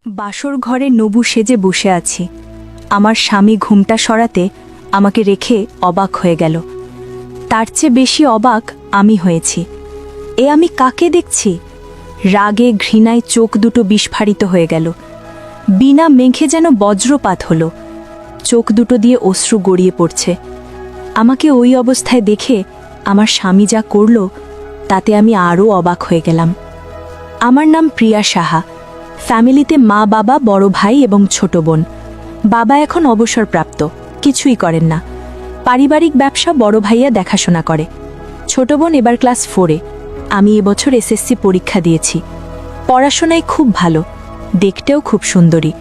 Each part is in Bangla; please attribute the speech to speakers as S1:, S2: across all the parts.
S1: বাসর ঘরে নবু সেজে বসে আছি। আমার স্বামী ঘুমটা সরাতে আমাকে রেখে অবাক হয়ে গেল। তার চেয়ে বেশি অবাক আমি হয়েছি। আমি কাকে দেখছি? রাগে ঘৃণায় চোখ দুটো বিস্ফারিত হয়ে গেল। বিনা মেঘে যেন বজ্রপাত হলো। চোখ দুটো দিয়ে অশ্রু গড়িয়ে পড়ছে। আমাকে ওই অবস্থায় দেখে আমার স্বামী যা করল তাতে আমি আরও অবাক হয়ে গেলাম। আমার নাম প্রিয়া সাহা। ফ্যামিলিতে মা, বাবা, বড় ভাই এবং ছোট বোন। বাবা এখন অবসরপ্রাপ্ত, কিছুই করেন না। পারিবারিক ব্যবসা বড় ভাইয়া দেখাশোনা করে। ছোট বোন এবার ক্লাস 4-এ। আমি এবছর এসএসসি পরীক্ষা দিয়েছি। পড়াশোনায় খুব ভালো, দেখতেও খুব সুন্দরী।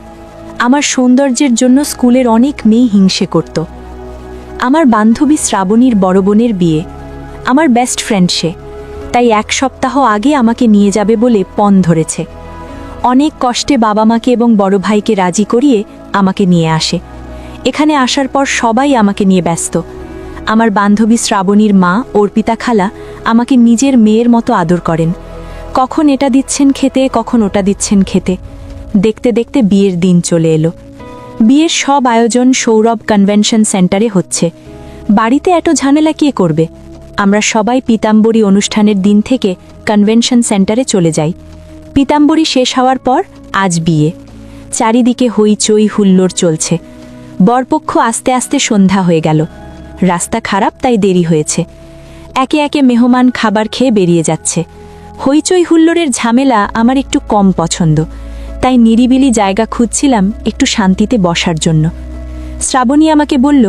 S1: আমার সৌন্দর্যের জন্য স্কুলের অনেক মেয়ে হিংসে করত। আমার বান্ধবী শ্রাবণীর বড় বোনের বিয়ে। আমার বেস্ট ফ্রেন্ড সে, তাই 1 সপ্তাহ আগে আমাকে নিয়ে যাবে বলে পণ ধরেছে। অনেক কষ্টে বাবা মাকে এবং বড় ভাইকে রাজি করিয়ে আমাকে নিয়ে আসে। এখানে আসার পর সবাই আমাকে নিয়ে ব্যস্ত। আমার বান্ধবী শ্রাবণীর মা অর্পিতা খালা আমাকে নিজের মেয়ের মতো আদর করেন। কখন এটা দিচ্ছেন খেতে, কখন ওটা দিচ্ছেন খেতে। দেখতে দেখতে বিয়ের দিন চলে এলো। বিয়ের সব আয়োজন সৌরভ কনভেনশন সেন্টারে হচ্ছে। বাড়িতে এত ঝামেলা কে করবে? আমরা সবাই পীতাম্বরী অনুষ্ঠানের দিন থেকে কনভেনশন সেন্টারে চলে যাই। পীতাম্বরী শেষ হওয়ার পর আজ বিয়ে। চারিদিকে হইচই হুল্লোড় চলছে। বরপক্ষ আস্তে আস্তে সন্ধ্যা হয়ে গেল। রাস্তা খারাপ, তাই দেরি হয়েছে। একে একে মেহমান খাবার খেয়ে বেরিয়ে যাচ্ছে। হইচই হুল্লোড়ের ঝামেলা আমার একটু কম পছন্দ, তাই নিরিবিলি জায়গা খুঁজছিলাম একটু শান্তিতে বসার জন্য। শ্রাবণী আমাকে বলল,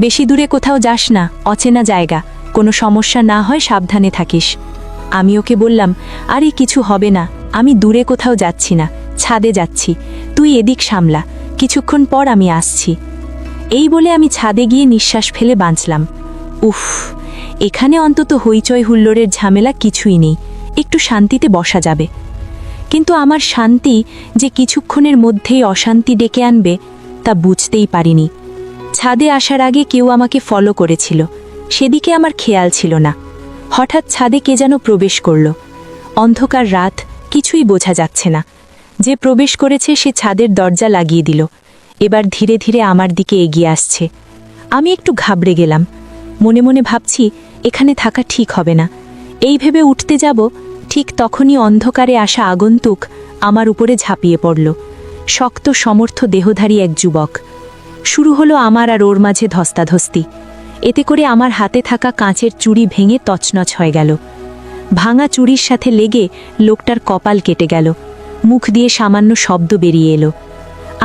S1: বেশি দূরে কোথাও যাস না, অচেনা জায়গা, কোনো সমস্যা না হয় সাবধানে থাকিস। আমি ওকে বললাম, আরে কিছু হবে না, আমি দূরে কোথাও যাচ্ছি না, ছাদে যাচ্ছি, তুই এদিক সামলা, কিছুক্ষণ পর আমি আসছি। এই বলে আমি ছাদে গিয়ে নিঃশ্বাস ফেলে বাঁচলাম। উফ, এখানে অন্তত হইচই হুল্লোড়ের ঝামেলা কিছুই নেই, একটু শান্তিতে বসা যাবে। কিন্তু আমার শান্তি যে কিছুক্ষণের মধ্যেই অশান্তি ডেকে আনবে তা বুঝতেই পারিনি। ছাদে আসার আগে কেউ আমাকে ফলো করেছিল, সেদিকে আমার খেয়াল ছিল না। হঠাৎ ছাদে কে যেন প্রবেশ করল। অন্ধকার রাত, কিছুই বোঝা যাচ্ছে না। যে প্রবেশ করেছে সে ছাদের দরজা লাগিয়ে দিল। এবার ধীরে ধীরে আমার দিকে এগিয়ে আসছে। আমি একটু ঘাবড়ে গেলাম। মনে মনে ভাবছি এখানে থাকা ঠিক হবে না। এই ভেবে উঠতে যাব, ঠিক তখনই অন্ধকারে আসা আগন্তুক আমার উপরে ঝাঁপিয়ে পড়ল। শক্ত সমর্থ দেহধারী এক যুবক। শুরু হলো আমার আর ওর মাঝে ধস্তাধস্তি। এতে করে আমার হাতে থাকা কাঁচের চুড়ি ভেঙে তছনছ হয়ে গেল। ভাঙা চুড়ির সাথে লেগে লোকটার কপাল কেটে গেল। মুখ দিয়ে সামান্য শব্দ বেরিয়ে এলো।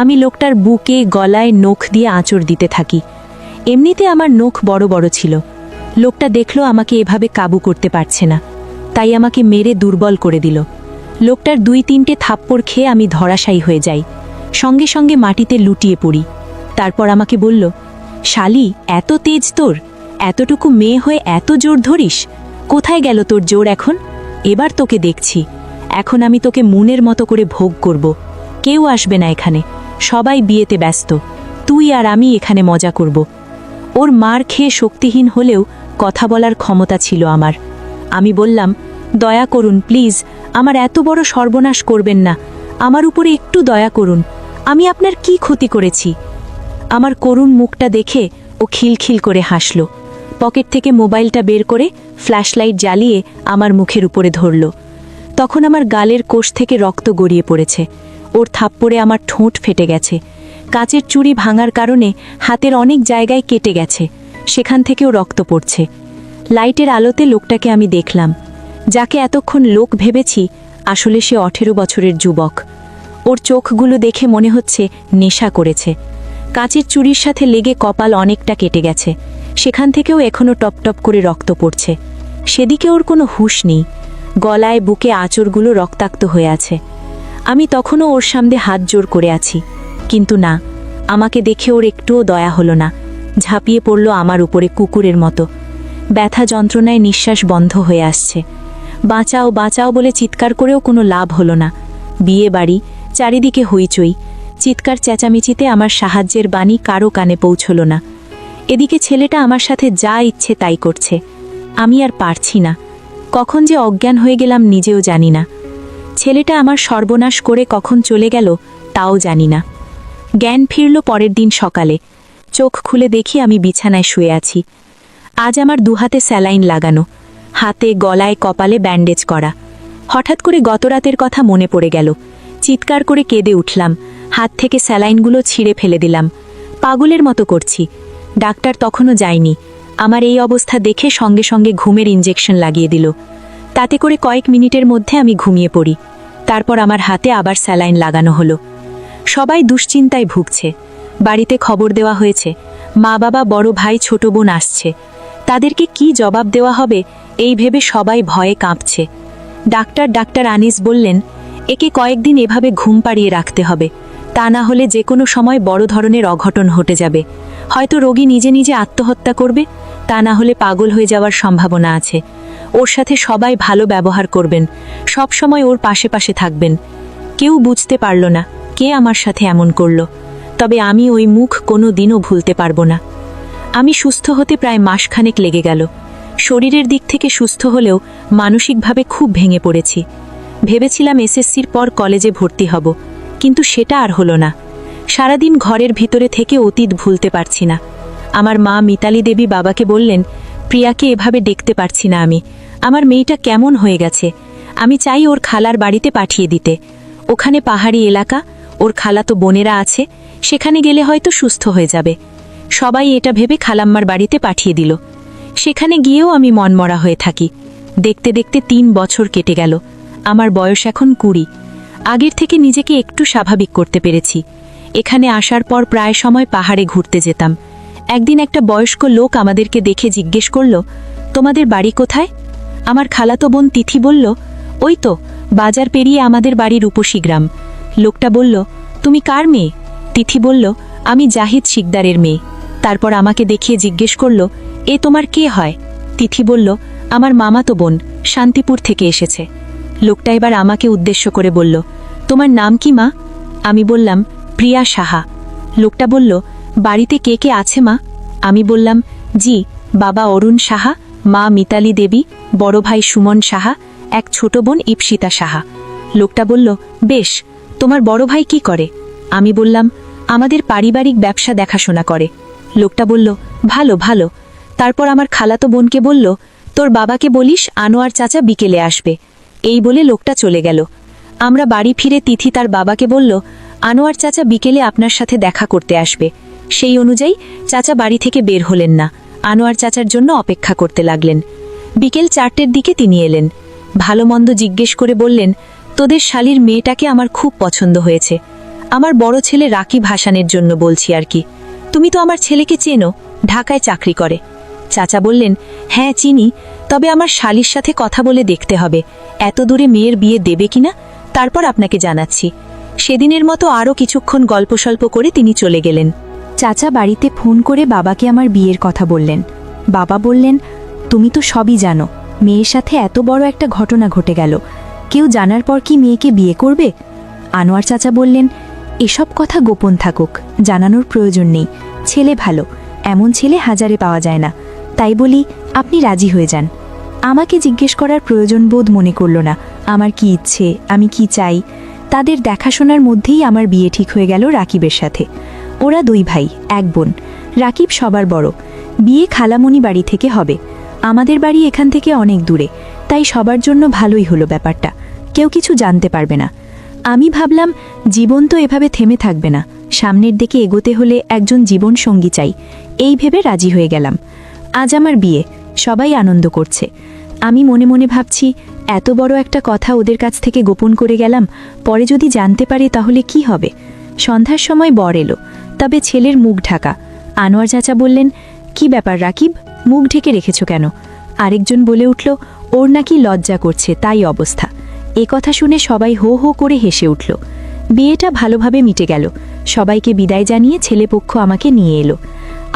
S1: আমি লোকটার বুকে গলায় নখ দিয়ে আঁচড় দিতে থাকি। এমনিতে আমার নখ বড় বড় ছিল। লোকটা দেখলো আমাকে এভাবে কাবু করতে পারছে না, তাই আমাকে মেরে দুর্বল করে দিল। লোকটার 2-3টে থাপ্পড় খেয়ে আমি ধরাশায়ী হয়ে যাই। সঙ্গে সঙ্গে মাটিতে লুটিয়ে পড়ি। তারপর আমাকে বলল, শালি, এত তেজ তোর? এতটুকু মেয়ে হয়ে এত জোর ধরিস? কোথায় গেল তোর জোর এখন? এবার তোকে দেখছি। এখন আমি তোকে মনের মতো করে ভোগ করব। কেউ আসবে না এখানে, সবাই বিয়েতে ব্যস্ত। তুই আর আমি এখানে মজা করব। ওর মার খেয়ে শক্তিহীন হলেও কথা বলার ক্ষমতা ছিল আমার। আমি বললাম, দয়া করুন প্লিজ, আমার এত বড় সর্বনাশ করবেন না। আমার উপরে একটু দয়া করুন, আমি আপনার কি ক্ষতি করেছি? আমার করুণ মুখটা দেখে ও খিলখিল করে হাসল। পকেট থেকে মোবাইলটা বের করে ফ্ল্যাশলাইট জ্বালিয়ে আমার মুখের উপরে ধরল। তখন আমার গালের কোষ থেকে রক্ত গড়িয়ে পড়েছে। ওর থাপ্পড়ে আমার ঠোঁট ফেটে গেছে। কাচের চুড়ি ভাঙার কারণে হাতের অনেক জায়গায় কেটে গেছে, সেখান থেকেও রক্ত পড়ছে। লাইটের আলোতে লোকটাকে আমি দেখলাম। যাকে এতক্ষণ লোক ভেবেছি, আসলে সে 18 বছরের যুবক। ওর চোখগুলো দেখে মনে হচ্ছে নেশা করেছে। কাচের চুড়ির সাথে লেগে কপাল অনেকটা কেটে গেছে, সেখান থেকেও এখনও টপটপ করে রক্ত পড়ছে। সেদিকে ওর কোনো হুঁশ নেই। গলায় বুকে আঁচড়গুলো রক্তাক্ত হয়ে আছে। আমি তখনও ওর সামনে হাত জোর করে আছি, কিন্তু না, আমাকে দেখে ওর একটুও দয়া হলো না। ঝাঁপিয়ে পড়ল আমার উপরে কুকুরের মতো। ব্যথা যন্ত্রণায় নিঃশ্বাস বন্ধ হয়ে আসছে। বাঁচাও বাঁচাও বলে চিৎকার করেও কোনো লাভ হলো না। বিয়ে বাড়ি, চারিদিকে হইচই। চিৎকার চেঁচামেচিতে আমার সাহায্যের বাণী কারো কানে পৌঁছল না। এদিকে ছেলেটা আমার সাথে যা ইচ্ছে তাই করছে। আমি আর পারছি না। কখন যে অজ্ঞান হয়ে গেলাম নিজেও জানি না। ছেলেটা আমার সর্বনাশ করে কখন চলে গেল তাও জানি না। জ্ঞান ফিরল পরের দিন সকালে। চোখ খুলে দেখি আমি বিছানায় শুয়ে আছি। আজ আমার দুহাতে স্যালাইন লাগানো, হাতে গলায় কপালে ব্যান্ডেজ করা। হঠাৎ করে গতরাতের কথা মনে পড়ে গেল। চিৎকার করে কেঁদে উঠলাম, হাত থেকে স্যালাইনগুলো ছিঁড়ে ফেলে দিলাম। পাগলের মতো করছি। ডাক্তার তখনও যায়নি। আমার এই অবস্থা দেখে সঙ্গে সঙ্গে ঘুমের ইঞ্জেকশন লাগিয়ে দিল। তাতে করে কয়েক মিনিটের মধ্যে আমি ঘুমিয়ে পড়ি। তারপর আমার হাতে আবার স্যালাইন লাগানো হলো। সবাই দুশ্চিন্তায় ভুগছে। বাড়িতে খবর দেওয়া হয়েছে, মা বাবা, বড় ভাই, ছোট বোন আসছে। তাদেরকে কি জবাব দেওয়া হবে এই ভেবে সবাই ভয়ে কাঁপছে। ডাক্তার আনিস বললেন, একে কয়েকদিন এভাবে ঘুম পাড়িয়ে রাখতে হবে, তা না হলে যে কোনো সময় বড় ধরনের অঘটন ঘটে যাবে। হয়তো রোগী নিজে নিজে আত্মহত্যা করবে, তা না হলে পাগল হয়ে যাওয়ার সম্ভাবনা আছে। ওর সাথে সবাই ভালো ব্যবহার করবেন, সব সময় ওর পাশে পাশে থাকবেন। কেউ বুঝতে পারল না কে আমার সাথে এমন করল, তবে আমি ওই মুখ কোনো দিনও ভুলতে পারবো না। আমি সুস্থ হতে প্রায় মাসখানেক লেগে গেল। শরীরের দিক থেকে সুস্থ হলেও মানসিকভাবে খুব ভেঙে পড়েছি। ভেবেছিলাম এসএসসির পর কলেজে ভর্তি হব, কিন্তু সেটা আর হলো না। সারাদিন ঘরের ভিতরে থেকে অতীত ভুলতে পারছি না। আমার মা মিতালি দেবী বাবাকে বললেন, প্রিয়াকে এভাবে দেখতে পারছি না আমি। আমার মেয়েটা কেমন হয়ে গেছে। আমি চাই ওর খালার বাড়িতে পাঠিয়ে দিতে। ওখানে পাহাড়ি এলাকা, ওর খালাতো বোনেরা আছে, সেখানে গেলে হয়তো সুস্থ হয়ে যাবে। সবাই এটা ভেবে খালাম্মার বাড়িতে পাঠিয়ে দিল। সেখানে গিয়েও আমি মনমরা হয়ে থাকি। দেখতে দেখতে 3 বছর কেটে গেল। আমার বয়স এখন 20। আগের থেকে নিজেকে একটু স্বাভাবিক করতে পেরেছি। এখানে আসার পর প্রায় সময় পাহাড়ে ঘুরতে যেতাম। একদিন একটা বয়স্ক লোক আমাদেরকে দেখে জিজ্ঞেস করল, তোমাদের বাড়ি কোথায়? আমার খালাতো বোন তিথি বলল, ওই তো বাজার পেরিয়ে আমাদের বাড়ির রূপসী গ্রাম। লোকটা বলল, তুমি কার মেয়ে? তিথি বলল, আমি জাহিদ শিকদারের মেয়ে। তারপর আমাকে দেখিয়ে জিজ্ঞেস করল, এ তোমার কে হয়? তিথি বলল, আমার মামাতো বোন, শান্তিপুর থেকে এসেছে। লোকটা এবার আমাকে উদ্দেশ্য করে বলল, তোমার নাম কি মা? আমি বললাম, প্রিয়া সাহা। লোকটা বলল, বাড়িতে কে কে আছে মা? আমি বললাম, জি, বাবা অরুণ সাহা, মা মিতালি দেবী, বড় ভাই সুমন সাহা, এক ছোট বোন ইপসিতা সাহা। লোকটা বলল, বেশ, তোমার বড় ভাই কি করে? আমি বললাম, আমাদের পারিবারিক ব্যবসা দেখাশোনা করে। লোকটা বলল, ভালো ভালো। তারপর আমার খালাতো বোনকে বলল, তোর বাবাকে বলিস আনোয়ার চাচা বিকেলে আসবে। এই বলে লোকটা চলে গেল। আমরা বাড়ি ফিরে তিথি তার বাবাকে বলল, আনোয়ার চাচা বিকেলে আপনার সাথে দেখা করতে আসবে। সেই অনুযায়ী চাচা বাড়ি থেকে বের হলেন না, আনোয়ার চাচার জন্য অপেক্ষা করতে লাগলেন। বিকেল 4টের দিকে তিনি এলেন। ভালো মন্দ জিজ্ঞেস করে বললেন, তোদের শালীর মেয়েটাকে আমার খুব পছন্দ হয়েছে। আমার বড় ছেলে রাকিব হাসানের জন্য বলছি আর কি। তুমি তো আমার ছেলেকে চেনো, ঢাকায় চাকরি করে। চাচা বললেন, হ্যাঁ চিনি, তবে আমার শালীর সাথে কথা বলে দেখতে হবে এত দূরে মেয়ের বিয়ে দেবে কিনা, তারপর আপনাকে জানাচ্ছি। সেদিনের মতো আরও কিছুক্ষণ গল্পসল্প করে তিনি চলে গেলেন।
S2: চাচা বাড়িতে ফোন করে বাবাকে আমার বিয়ের কথা বললেন। বাবা বললেন, তুমি তো সবই জানো, মেয়ের সাথে এত বড় একটা ঘটনা ঘটে গেল, কেউ জানার পর কি মেয়েকে বিয়ে করবে? আনোয়ার চাচা বললেন, এসব কথা গোপন থাকুক, জানানোর প্রয়োজন নেই। ছেলে ভালো, এমন ছেলে হাজারে পাওয়া যায় না। তাই বলি আপনি রাজি হয়ে যান। আমাকে জিজ্ঞেস করার প্রয়োজন বোধ মনে করল না আমার কি ইচ্ছে, আমি কি চাই। তাদের দেখাশোনার মধ্যেই আমার বিয়ে ঠিক হয়ে গেল রাকিবের সাথে। ওরা 2 ভাই 1 বোন। রাকিব সবার বড়। বিয়ে খালামণি বাড়ি থেকে হবে। আমাদের বাড়ি এখান থেকে অনেক দূরে, তাই সবার জন্য ভালোই হলো ব্যাপারটা। কেউ কিছু জানতে পারবে না। আমি ভাবলাম জীবন তো এভাবে থেমে থাকবে না, সামনের দিকে এগোতে হলে একজন জীবন সঙ্গী চাই। এই ভেবে রাজি হয়ে গেলাম। আজ আমার বিয়ে, সবাই আনন্দ করছে। আমি মনে মনে ভাবছি, এত বড় একটা কথা ওদের কাছ থেকে গোপন করে গেলাম, পরে যদি জানতে পারে তাহলে কি হবে। সন্ধ্যার সময় বর এলো, তবে ছেলের মুখ ঢাকা। আনোয়ার চাচা বললেন, কি ব্যাপার রাকিব, মুখ ঢেকে রেখেছ কেন? আরেকজন বলে উঠল, ওর নাকি লজ্জা করছে, তাই অবস্থা। এ কথা শুনে সবাই হো হো করে হেসে উঠল। বিয়েটা ভালোভাবে মিটে গেল। সবাইকে বিদায় জানিয়ে ছেলেপক্ষ আমাকে নিয়ে এলো।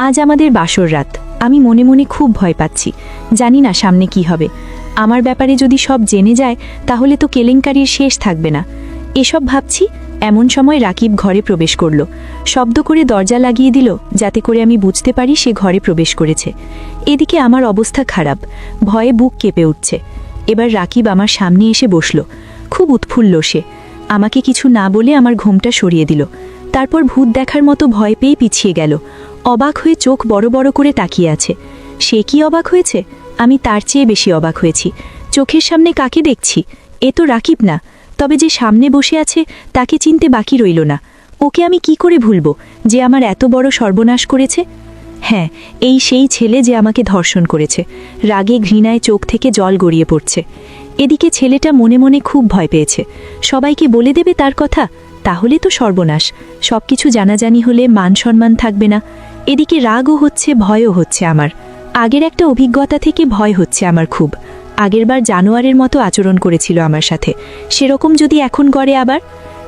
S2: আজ আমাদের বাসর রাত। আমি মনে মনে খুব ভয় পাচ্ছি, জানি না সামনে কি হবে। আমার ব্যাপারে যদি সব জেনে যায় তাহলে তো কেলেঙ্কারির শেষ থাকবে না। এসব ভাবছি, এমন সময় রাকিব ঘরে প্রবেশ করল। শব্দ করে দরজা লাগিয়ে দিল, যাতে করে আমি বুঝতে পারি সে ঘরে প্রবেশ করেছে। এদিকে আমার অবস্থা খারাপ, ভয়ে বুক কেঁপে উঠছে। এবার রাকিব আমার সামনে এসে বসল। খুব উৎফুল্ল সে। আমাকে কিছু না বলে আমার ঘুমটা সরিয়ে দিল। তারপর ভূত দেখার মতো ভয় পেয়ে পিছিয়ে গেল। অবাক হয়ে চোখ বড় বড় করে তাকিয়ে আছে। সে কি অবাক হয়েছে? আমি তার চেয়ে বেশি অবাক হয়েছি। চোখের সামনে কাকে দেখছি? এ তো রাকিব না। তবে যে সামনে বসে আছে তাকে চিনতে বাকি রইল না। ওকে আমি কি করে ভুলব, যে আমার এত বড় সর্বনাশ করেছে? হ্যাঁ, এই সেই ছেলে যে আমাকে ধর্ষণ করেছে। রাগে ঘৃণায় চোখ থেকে জল গড়িয়ে পড়ছে। এদিকে ছেলেটা মনে মনে খুব ভয় পেয়েছে। সবাইকে বলে দেবে তার কথা, তাহলে তো সর্বনাশ। সবকিছু জানাজানি হলে মান সম্মান থাকবে না। এদিকে রাগও হচ্ছে, ভয়ও হচ্ছে আমার। আগের একটা অভিজ্ঞতা থেকে ভয় হচ্ছে আমার খুব। আগেরবার জানোয়ারের মতো আচরণ করেছিল আমার সাথে, সেরকম যদি এখন করে আবার।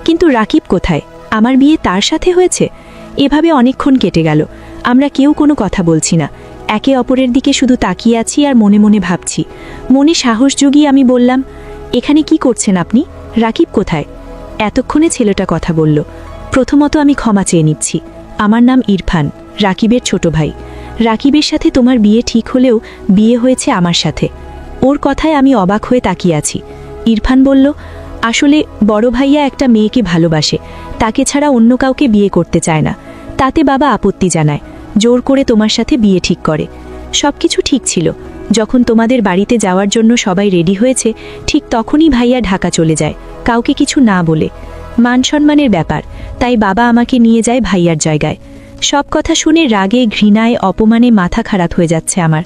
S2: কিন্তু রাকিব কোথায়? আমার বিয়ে তার সাথে হয়েছে। এভাবে অনেকক্ষণ কেটে গেল। আমরা কেউ কোনো কথা বলছি না, একে অপরের দিকে শুধু তাকিয়ে আছি আর মনে মনে ভাবছি। মনে সাহস জুগিয়ে আমি বললাম, এখানে কি করছেন আপনি? রাকিব কোথায়? এতক্ষণে ছেলেটা কথা বলল। প্রথমত আমি ক্ষমা চেয়ে নিচ্ছি। আমার নাম ইরফান, রাকিবের ছোট ভাই। রাকিবের সাথে তোমার বিয়ে ঠিক হলেও বিয়ে হয়েছে আমার সাথে। ওর কথায় আমি অবাক হয়ে তাকিয়ে আছি। ইরফান বলল, আসলে বড় ভাইয়া একটা মেয়েকে ভালোবাসে, তাকে ছাড়া অন্য কাউকে বিয়ে করতে চায় না। তাতে বাবা আপত্তি জানায়, জোর করে তোমার সাথে বিয়ে ঠিক করে। সবকিছু ঠিক ছিল। যখন তোমাদের বাড়িতে যাওয়ার জন্য সবাই রেডি হয়েছে, ঠিক তখনই ভাইয়া ঢাকা চলে যায়, কাউকে কিছু না বলে। মান সম্মানের ব্যাপার, তাই বাবা আমাকে নিয়ে যায় ভাইয়ার জায়গায়। সব কথা শুনে রাগে ঘৃণায় অপমানে মাথা খারাপ হয়ে যাচ্ছে আমার।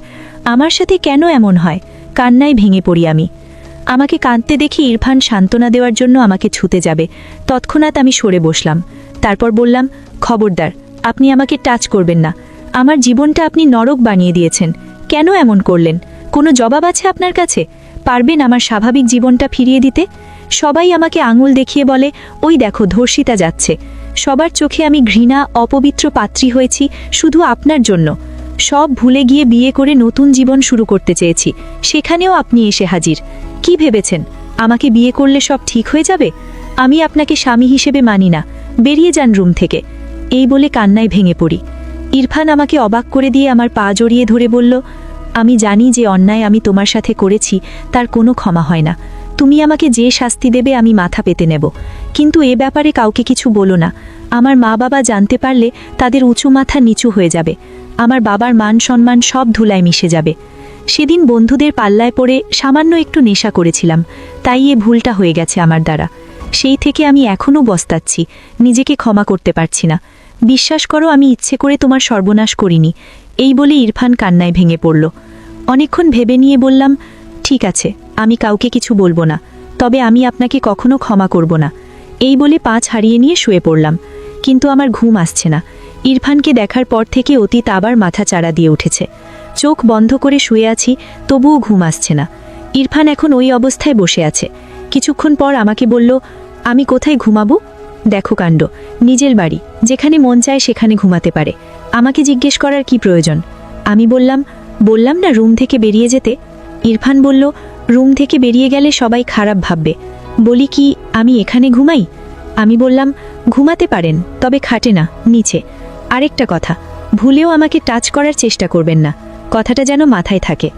S2: আমার সাথে কেন এমন হয়? কান্নায় ভেঙে পড়ি আমি। আমাকে কাঁদতে দেখি ইরফান সান্ত্বনা দেওয়ার জন্য আমাকে ছুতে যাবে। তৎক্ষণাৎ আমি সরে বসলাম। তারপর বললাম, খবরদার, আপনি আমাকে টাচ করবেন না। আমার জীবনটা আপনি নরক বানিয়ে দিয়েছেন। কেন এমন করলেন? কোনো জবাব আছে আপনার কাছে? পারবেন আমার স্বাভাবিক জীবনটা ফিরিয়ে দিতে? সবাই আমাকে আঙুল দেখিয়ে বলে, ওই দেখো ধর্ষিতা যাচ্ছে। সবার চোখে আমি ঘৃণা, অপবিত্র পাত্রী হয়েছি শুধু আপনার জন্য। সব ভুলে গিয়ে বিয়ে করে নতুন জীবন শুরু করতে চেয়েছি, সেখানেও আপনি এসে হাজির। কি ভেবেছেন আমাকে বিয়ে করলে সব ঠিক হয়ে যাবে? আমি আপনাকে স্বামী হিসেবে মানি না। বেরিয়ে যান রুম থেকে। এই বলে কান্নায় ভেঙে পড়ি। ইরফান আমাকে অবাক করে দিয়ে আমার পা জড়িয়ে ধরে বলল, আমি জানি যে অন্যায় আমি তোমার সাথে করেছি তার কোনো ক্ষমা হয় না। তুমি আমাকে যে শাস্তি দেবে আমি মাথা পেতে নেব, কিন্তু এ ব্যাপারে কাউকে কিছু বলো না। আমার মা বাবা জানতে পারলে তাদের উঁচু মাথা নিচু হয়ে যাবে। আমার বাবার মান সম্মান সব ধুলায় মিশে যাবে। সেদিন বন্ধুদের পাল্লায় পড়ে সামান্য একটু নেশা করেছিলাম, তাই এ ভুলটা হয়ে গেছে আমার দ্বারা। সেই থেকে আমি এখনও বস্তাচ্ছি, নিজেকে ক্ষমা করতে পারছি না। বিশ্বাস করো, আমি ইচ্ছে করে তোমার সর্বনাশ করিনি। এই বলে ইরফান কান্নায় ভেঙে পড়ল। অনেকক্ষণ ভেবে নিয়ে বললাম, ঠিক আছে, আমি কাউকে কিছু বলবো না, তবে আমি আপনাকে কখনো ক্ষমা করব না। এই বলে পাঁচ হারিয়ে নিয়ে শুয়ে পড়লাম। কিন্তু আমার ঘুম আসছে না। ইরফানকে দেখার পর থেকে অতীত আবার মাথা চাড়া দিয়ে উঠেছে। চোখ বন্ধ করে শুয়ে আছি, তবুও ঘুম আসছে না। ইরফান এখন ওই অবস্থায় বসে আছে। কিছুক্ষণ পর আমাকে বলল, আমি কোথায় ঘুমাবো? দেখো কাণ্ড, নিজের বাড়ি, যেখানে মন চায় সেখানে ঘুমাতে পারে। আমাকে জিজ্ঞেস করার কি প্রয়োজন? আমি বললাম না রুম থেকে বেরিয়ে যেতে। ইরফান বলল, রুম থেকে বেরিয়ে গেলে সবাই খারাপ ভাববে। বলি কি আমি এখানে ঘুমাই? আমি বললাম, ঘুমাতে পারেন, তবে খাটে না, নিচে। আরেকটা কথা, ভুলেও আমাকে টাচ করার চেষ্টা করবেন না, কথাটা যেন মাথায় থাকে।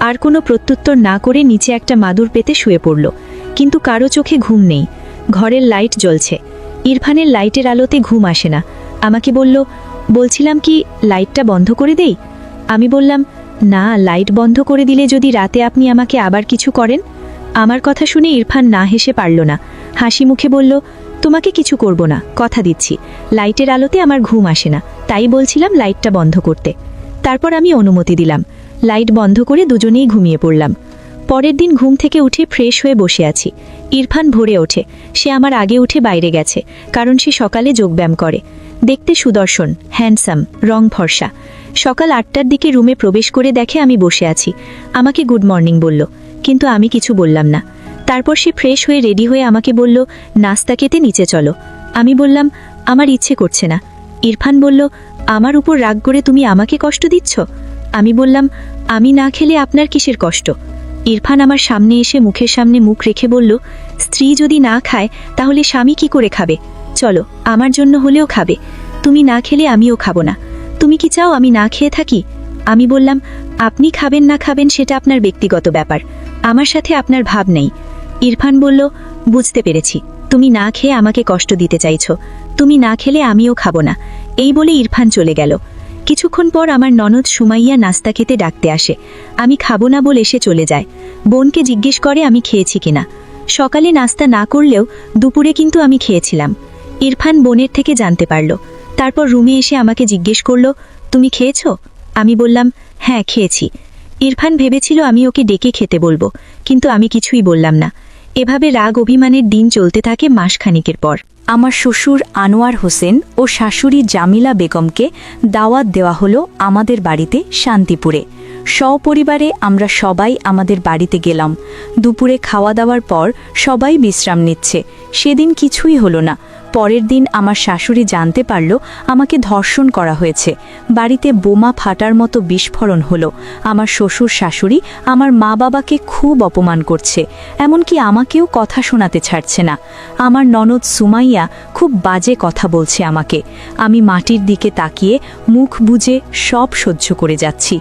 S2: আর কোনো প্রত্যুত্তর না করে নিচে একটা মাদুর পেতে শুয়ে পড়ল। কিন্তু কারো চোখে ঘুম নেই। ঘরের লাইট জ্বলছে। ইরফানের লাইটের আলোতে ঘুম আসে না। আমাকে বলছিলাম কি লাইটটা বন্ধ করে দেই? আমি বললাম, না, লাইট বন্ধ করে দিলে যদি রাতে আপনি আমাকে আবার কিছু করেন। আমার কথা শুনে ইরফান না হেসে পারল না। হাসি মুখে বলল, তোমাকে কিছু করব না, কথা দিচ্ছি। লাইটের আলোতে আমার ঘুম আসে না, তাই বলছিলাম লাইটটা বন্ধ করতে। তারপর আমি অনুমতি দিলাম। লাইট বন্ধ করে দুজনেই ঘুমিয়ে পড়লাম। পরের দিন ঘুম থেকে উঠে ফ্রেশ হয়ে বসে আছি। ইরফান ভোরে ওঠে। সে আমার আগে উঠে বাইরে গেছে, কারণ সে সকালে যোগব্যায়াম করে। দেখতে সুদর্শন, হ্যান্ডসাম, রং ফর্সা। সকাল 8টার দিকে রুমে প্রবেশ করে দেখে আমি বসে আছি। আমাকে গুড মর্নিং বলল, কিন্তু আমি কিছু বললাম না। তারপর সে ফ্রেশ হয়ে রেডি হয়ে আমাকে বলল, নাস্তা খেতে নিচে চলো। আমি বললাম, আমার ইচ্ছে করছে না। ইরফান বলল, আমার উপর রাগ করে তুমি আমাকে কষ্ট দিচ্ছ? আমি বললাম, আমি না খেলে আপনার কিসের কষ্ট? ইরফান আমার সামনে এসে মুখের সামনে মুখ রেখে বলল, স্ত্রী যদি না খায় তাহলে স্বামী কি করে খাবে? চলো, আমার জন্য হলেও খাবে। তুমি না খেলে আমিও খাবো না। তুমি কি চাও আমি না খেয়ে থাকি? আমি বললাম, আপনি খাবেন না খাবেন সেটা আপনার ব্যক্তিগত ব্যাপার, আমার সাথে আপনার ভাব নেই। ইরফান বলল, বুঝতে পেরেছি,
S1: তুমি না খেয়ে আমাকে কষ্ট দিতে চাইছো, তুমি না খেলে আমিও খাবো না। এই বলে ইরফান চলে গেল। কিছুক্ষণ পর আমার ননদ সুমাইয়া নাস্তা খেতে ডাকতে আসে। আমি খাবো না বলে সে চলে যায়। বোনকে জিজ্ঞেস করে আমি খেয়েছি কিনা। সকালে নাস্তা না করলেও দুপুরে কিন্তু আমি খেয়েছিলাম। ইরফান বোনের থেকে জানতে পারল। তারপর রুমে এসে আমাকে জিজ্ঞেস করলো, তুমি খেয়েছো? আমি বললাম, হ্যাঁ খেয়েছি। ইরফান ভেবেছিল আমি ওকে ডেকে খেতে বলবো, কিন্তু আমি কিছুই বললাম না। এভাবে রাগ অভিমানের দিন চলতে থাকে মাসখানিকের পর।
S2: আমার শ্বশুর আনোয়ার হোসেন ও শাশুড়ি জামিলা বেগমকে দাওয়াত দেওয়া হলো আমাদের বাড়িতে শান্তিপুরে। সপরিবারে আমরা সবাই আমাদের বাড়িতে গেলাম। দুপুরে খাওয়া দাওয়ার পর সবাই বিশ্রাম নিচ্ছে। সেদিন কিছুই হলো না। পরের দিন আমার শাশুড়ি জানতে পারল আমাকে ধর্ষণ করা হয়েছে। বাড়িতে বোমা ফাটার মতো বিস্ফোরণ হলো। আমার শ্বশুর শাশুড়ি আমার মা বাবাকে খুব অপমান করছে, এমনকি আমাকেও কথা শোনাতে ছাড়ছে না। আমার ননদ সুমাইয়া খুব বাজে কথা বলছে আমাকে। আমি মাটির দিকে তাকিয়ে মুখ বুজে সব সহ্য করে যাচ্ছি।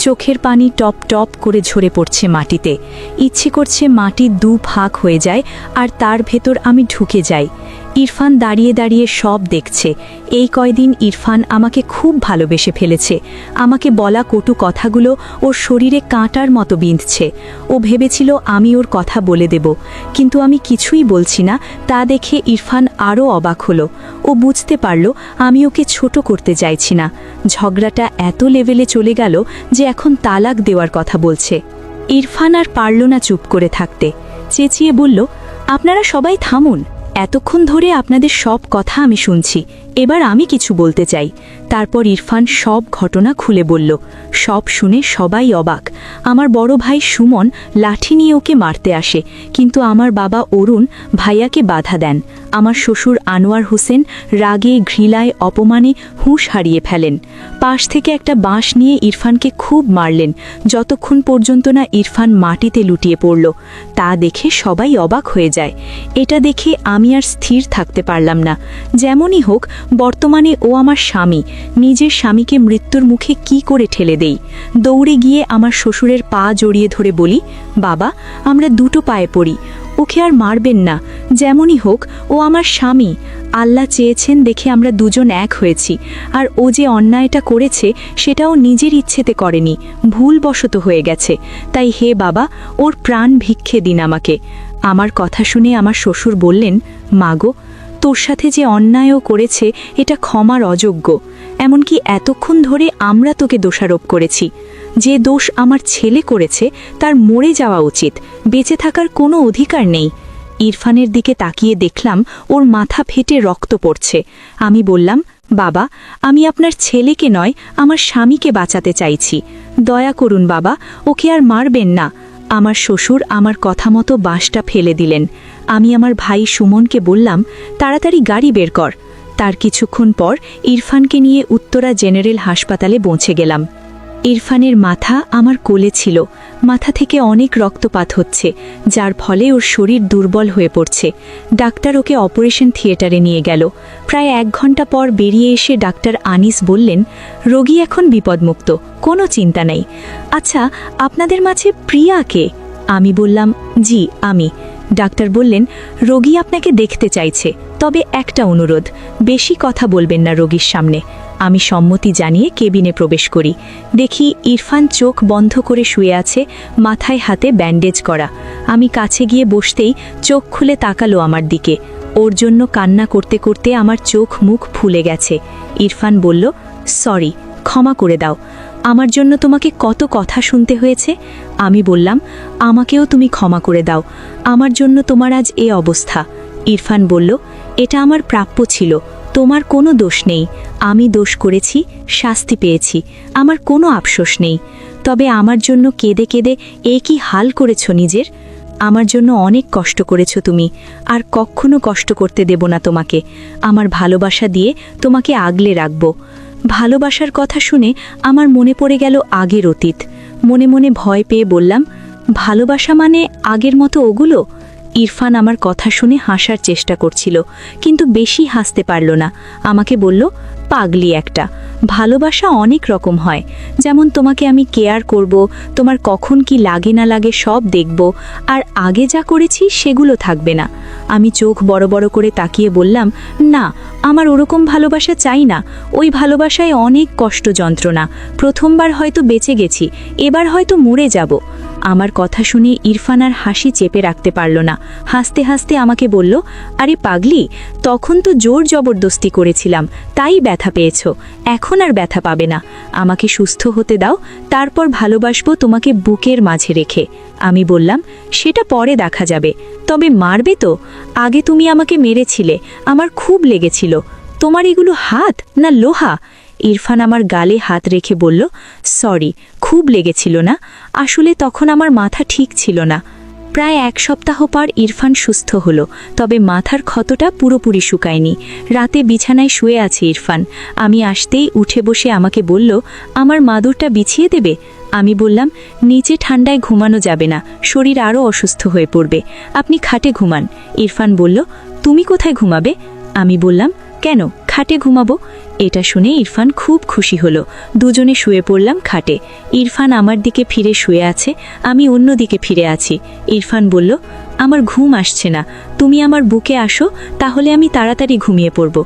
S2: চোখের পানি টপ টপ করে ঝরে পড়ছে মাটিতে। ইচ্ছে করছে মাটি দু ভাগ হয়ে যায় আর তার ভেতর আমি ঢুকে যাই। ইরফান দাঁড়িয়ে দাঁড়িয়ে সব দেখছে। এই কয়দিন ইরফান আমাকে খুব ভালোবেসে ফেলেছে। আমাকে বলা কটু কথাগুলো ওর শরীরে কাঁটার মতো বিঁধছে। ও ভেবেছিল আমি ওর কথা বলে দেব, কিন্তু আমি কিছুই বলছি না। তা দেখে ইরফান আরও অবাক হলো। ও বুঝতে পারল আমি ওকে ছোট করতে চাইছি না। ঝগড়াটা এত লেভেলে চলে গেল যে এখন তালাক দেওয়ার কথা বলছে। ইরফান আর পারল না চুপ করে থাকতে। চেঁচিয়ে বলল, আপনারা সবাই থামুন। এতক্ষণ ধরে আপনাদের সব কথা আমি শুনছি, এবার আমি কিছু বলতে চাই। তারপর ইরফান সব ঘটনা খুলে বলল। সব শুনে সবাই অবাক। আমার বড় ভাই সুমন লাঠি নিয়ে ওকে মারতে আসে, কিন্তু আমার বাবা অরুণ ভাইয়াকে বাধা দেন। আমার শ্বশুর আনোয়ার হোসেন রাগে ঘৃণায় অপমানে হুঁশ হারিয়ে ফেলেন। পাশ থেকে একটা বাঁশ নিয়ে ইরফানকে খুব মারলেন, যতক্ষণ পর্যন্ত না ইরফান মাটিতে লুটিয়ে পড়ল। তা দেখে সবাই অবাক হয়ে যায়। এটা দেখে আমি আর স্থির থাকতে পারলাম না। যেমনই হোক, বর্তমানে ও আমার স্বামী। নিজের স্বামীকে মৃত্যুর মুখে কি করে ঠেলে দেই? দৌড়ে গিয়ে আমার শ্বশুরের পা জড়িয়ে ধরে বলি, বাবা, আমরা দুটো পায়ে পড়ি, ওকে আর মারবেন না। যেমনই হোক, ও আমার স্বামী। আল্লাহ চেয়েছেন দেখে আমরা দুজন এক হয়েছি। আর ও যে অন্যায়টা করেছে সেটাও নিজের ইচ্ছেতে করেনি, ভুলবশত হয়ে গেছে। তাই হে বাবা, ওর প্রাণ ভিক্ষে দিন আমাকে। আমার কথা শুনে আমার শ্বশুর বললেন, মাগো, তোর সাথে যে অন্যায়ও করেছে এটা ক্ষমার অযোগ্য। এমনকি এতক্ষণ ধরে আমরা তোকে দোষারোপ করেছি। যে দোষ আমার ছেলে করেছে তার মরে যাওয়া উচিত, বেঁচে থাকার কোনো অধিকার নেই। ইরফানের দিকে তাকিয়ে দেখলাম ওর মাথা ফেটে রক্ত পড়ছে। আমি বললাম, বাবা, আমি আপনার ছেলেকে নয়, আমার স্বামীকে বাঁচাতে চাইছি। দয়া করুন বাবা, ওকে আর মারবেন না। আমার শ্বশুর আমার কথা মতো বাঁশটা ফেলে দিলেন। আমি আমার ভাই সুমনকে বললাম, তাড়াতাড়ি গাড়ি বের কর। তার কিছুক্ষণ পর ইরফানকে নিয়ে উত্তরা জেনারেল হাসপাতালে পৌঁছে গেলাম। ইরফানের মাথা আমার কোলে ছিল। মাথা থেকে অনেক রক্তপাত হচ্ছে, যার ফলে ওর শরীর দুর্বল হয়ে পড়ছে। ডাক্তার ওকে অপারেশন থিয়েটারে নিয়ে গেল। প্রায় 1 ঘন্টা পর বেরিয়ে এসে ডাক্তার আনিস বললেন, রোগী এখন বিপদমুক্ত, কোনো চিন্তা নেই। আচ্ছা, আপনাদের মাঝে প্রিয়া কে? আমি বললাম, জি আমি। ডাক্তার বললেন, রোগী আপনাকে দেখতে চাইছে, তবে একটা অনুরোধ, বেশি কথা বলবেন না রোগীর সামনে। আমি সম্মতি জানিয়ে কেবিনে প্রবেশ করি। দেখি ইরফান চোখ বন্ধ করে শুয়ে আছে, মাথায় হাতে ব্যান্ডেজ করা। আমি কাছে গিয়ে বসতেই চোখ খুলে তাকালো আমার দিকে। ওর জন্য কান্না করতে করতে আমার চোখ মুখ ফুলে গেছে। ইরফান বলল, সরি, ক্ষমা করে দাও, আমার জন্য তোমাকে কত কথা শুনতে হয়েছে। আমি বললাম, আমাকেও তুমি ক্ষমা করে দাও, আমার জন্য তোমার আজ এ অবস্থা। ইরফান বলল, এটা আমার প্রাপ্য ছিল, তোমার কোনো দোষ নেই। আমি দোষ করেছি, শাস্তি পেয়েছি, আমার কোনো আফসোস নেই। তবে আমার জন্য কেঁদে কেঁদে কি হাল করেছ নিজের? আমার জন্য অনেক কষ্ট করেছো তুমি, আর কখনো কষ্ট করতে দেব না তোমাকে। আমার ভালোবাসা দিয়ে তোমাকে আগলে রাখব। ভালোবাসার কথা শুনে আমার মনে পড়ে গেল আগের অতীত। মনে মনে ভয় পেয়ে বললাম, ভালোবাসা মানে আগের মতো ওগুলো? ইরফান আমার কথা শুনে হাসার চেষ্টা করছিল, কিন্তু বেশি হাসতে পারল না। আমাকে বলল,
S1: পাগলি একটা। ভালোবাসা অনেক রকম হয়, যেমন তোমাকে আমি কেয়ার করব, তোমার কখন কি লাগে না লাগে সব দেখব, আর আগে যা করেছি সেগুলো থাকবে না। আমি চোখ বড় বড় করে তাকিয়ে বললাম, না, আমার ওরকম ভালোবাসা চাই না। ওই ভালোবাসায় অনেক কষ্ট যন্ত্রণা। প্রথমবার হয়তো বেঁচে গেছি, এবার হয়তো মরে যাব। আমার কথা শুনে ইরফান আর হাসি চেপে রাখতে পারল না। হাসতে হাসতে আমাকে বলল, আরে পাগলি, তখন তো জোর জবরদস্তি করেছিলাম, তাই ব্যথা পেয়েছো। এখন আর ব্যথা পাবে না। আমাকে সুস্থ হতে দাও, তারপর ভালোবাসবো তোমাকে বুকের মাঝে রেখে। আমি বললাম, সেটা পরে দেখা যাবে, তবে মারবে তো? আগে তুমি আমাকে মেরেছিলে, আমার খুব লেগেছিল। তোমার এগুলো হাত না লোহা? ইরফান আমার গালে হাত রেখে বলল, সরি, খুব লেগেছিল না? আসলে তখন আমার মাথা ঠিক ছিল না। প্রায় 1 সপ্তাহ পর ইরফান সুস্থ হলো, তবে মাথার ক্ষতটা পুরোপুরি শুকায়নি। রাতে বিছানায় শুয়ে আছে ইরফান। আমি আসতেই উঠে বসে আমাকে বলল, আমার মাদুরটা বিছিয়ে দেবে? আমি বললাম, নিচে ঠান্ডায় ঘুমানো যাবে না, শরীর আরও অসুস্থ হয়ে পড়বে, আপনি খাটে ঘুমান। ইরফান বলল, তুমি কোথায় ঘুমাবে? আমি বললাম, কেন, খাটে ঘুমাবো। এটা শুনে ইরফান খুব খুশি হলো। দুজনে শুয়ে পড়লাম খাটে। ইরফান আমার দিকে ফিরে শুয়ে আছে, আমি অন্য দিকে ফিরে আছি। ইরফান বলল, আমার ঘুম আসছে না, তুমি আমার বুকে আসো, তাহলে আমি তাড়াতাড়ি ঘুমিয়ে পড়ব।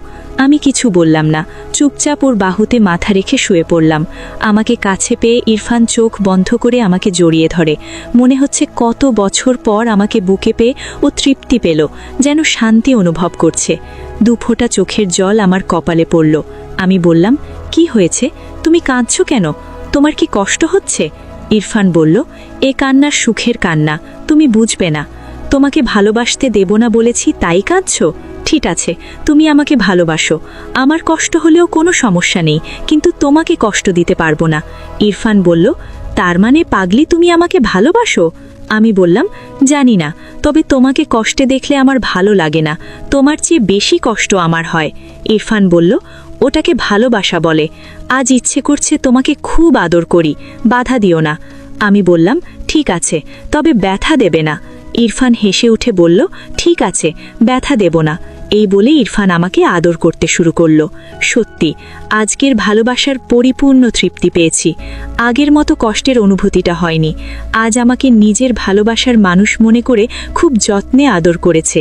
S1: আমি কিছু বললাম না, চুপচাপ ওর বাহুতে মাথা রেখে শুয়ে পড়লাম। আমাকে কাছে পেয়ে ইরফান চোখ বন্ধ করে আমাকে জড়িয়ে ধরে। মনে হচ্ছে কত বছর পর আমাকে বুকে পেয়ে ও তৃপ্তি পেল, যেন শান্তি অনুভব করছে। 2 ফোঁটা চোখের জল আমার কপালে পড়ল। আমি বললাম, কি হয়েছে? তুমি কাঁদছো কেন? তোমার কি কষ্ট হচ্ছে? ইরফান বলল, এ কান্নার সুখের কান্না, তুমি বুঝবে না। তোমাকে ভালোবাসতে দেব না বলেছি, তাই কাঁদছো? ঠিক আছে, তুমি আমাকে ভালোবাসো, আমার কষ্ট হলেও কোনো সমস্যা নেই, কিন্তু তোমাকে কষ্ট দিতে পারবো না। ইরফান বলল, তার মানে পাগলি তুমি আমাকে ভালোবাসো? আমি বললাম, জানি না, তবে তোমাকে কষ্টে দেখলে আমার ভালো লাগে না, তোমার চেয়ে বেশি কষ্ট আমার হয়। ইরফান বলল, ওটাকে ভালোবাসা বলে। আজ ইচ্ছে করছে তোমাকে খুব আদর করি, বাধা দিও না। আমি বললাম, ঠিক আছে, তবে ব্যথা দেবে না। ইরফান হেসে উঠে বলল, ঠিক আছে, ব্যথা দেব না। এই বলে ইরফান আমাকে আদর করতে শুরু করলো। সত্যি, আজকের ভালোবাসার পরিপূর্ণ তৃপ্তি পেয়েছি। আগের মতো কষ্টের অনুভূতিটা হয়নি। আজ আমাকে নিজের ভালোবাসার মানুষ মনে করে খুব যত্নে আদর করেছে।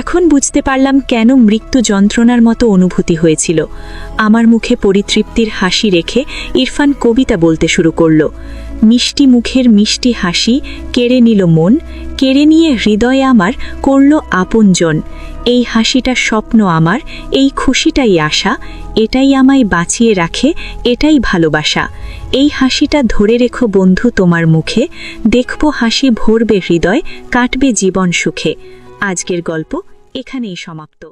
S1: এখন বুঝতে পারলাম কেন মৃত্যু যন্ত্রণার মতো অনুভূতি হয়েছিল। আমার মুখে পরিতৃপ্তির হাসি রেখে ইরফান কবিতা বলতে শুরু করলো। মিষ্টি মুখের মিষ্টি হাসি কেড়ে নিল মন, কেড়ে নিয়ে হৃদয়ে আমার করল আপনজন। এই হাসিটা স্বপ্ন আমার, এই খুশিটাই আশা, এটাই আমায় বাঁচিয়ে রাখে, এটাই ভালোবাসা। এই হাসিটা ধরে রেখো বন্ধু তোমার মুখে, দেখবো হাসি ভরবে হৃদয়, কাটবে জীবন সুখে। আজকের গল্প এখানেই সমাপ্ত।